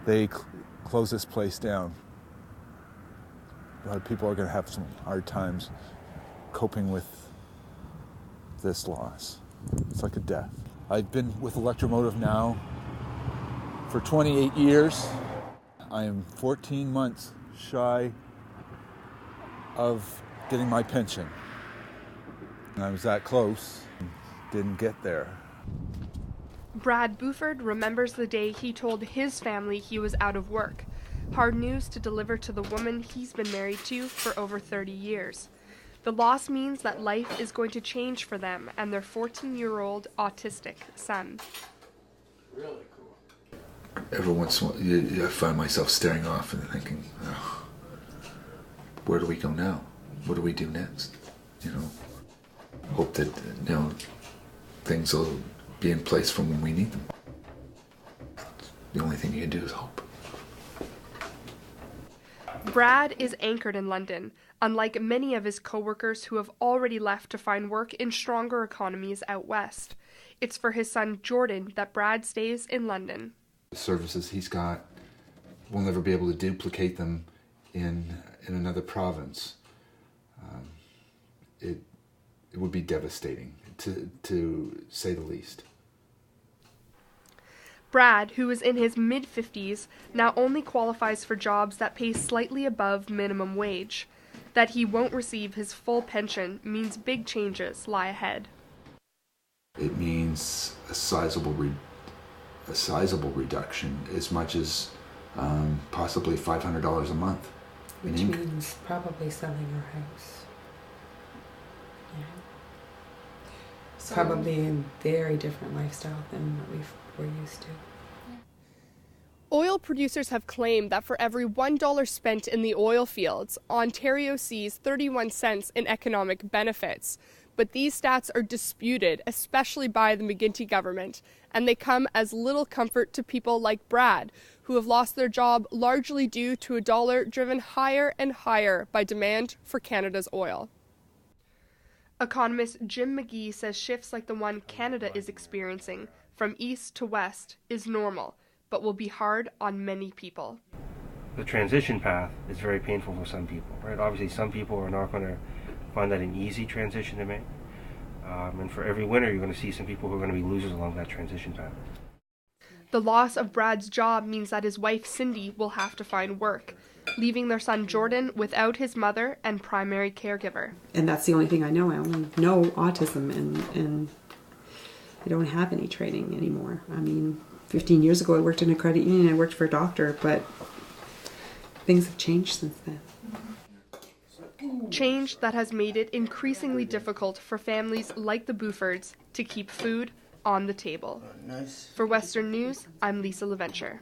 they close this place down, a lot of people are going to have some hard times coping with this loss. It's like a death. I've been with electro-motive now for 28 years. I am 14 months shy of getting my pension. I was that close, didn't get there. Brad Buford remembers the day he told his family he was out of work. Hard news to deliver to the woman he's been married to for over 30 years. The loss means that life is going to change for them and their 14-year-old autistic son. Really cool. Every once in a while, I find myself staring off and thinking, oh, where do we go now? What do we do next? Hope that, things will be in place for when we need them. The only thing you can do is hope. Brad is anchored in London, unlike many of his co-workers who have already left to find work in stronger economies out west. It's for his son Jordan that Brad stays in London. The services he's got, we'll never be able to duplicate them in another province. It would be devastating, to say the least. Brad, who is in his mid-50s, now only qualifies for jobs that pay slightly above minimum wage. That he won't receive his full pension means big changes lie ahead. It means a sizable reduction, as much as possibly $500 a month. Which means probably selling our house. Yeah. So probably a very different lifestyle than what we're used to. Oil producers have claimed that for every $1 spent in the oil fields, Ontario sees 31 cents in economic benefits. But these stats are disputed, especially by the McGuinty government, and they come as little comfort to people like Brad, who have lost their job largely due to a dollar driven higher and higher by demand for Canada's oil. Economist Jim McGee says shifts like the one Canada is experiencing, from east to west, is normal, but will be hard on many people. The transition path is very painful for some people, right? Obviously, some people are not going to find that an easy transition to make. And for every winner, you're going to see some people who are going to be losers along that transition path. The loss of Brad's job means that his wife Cindy will have to find work, leaving their son Jordan without his mother and primary caregiver. And that's the only thing I know. I only know autism, and I don't have any training anymore. I mean, 15 years ago I worked in a credit union, I worked for a doctor, but things have changed since then. Change that has made it increasingly difficult for families like the Bufords to keep food on the table. For Western News, I'm Lisa Laventure.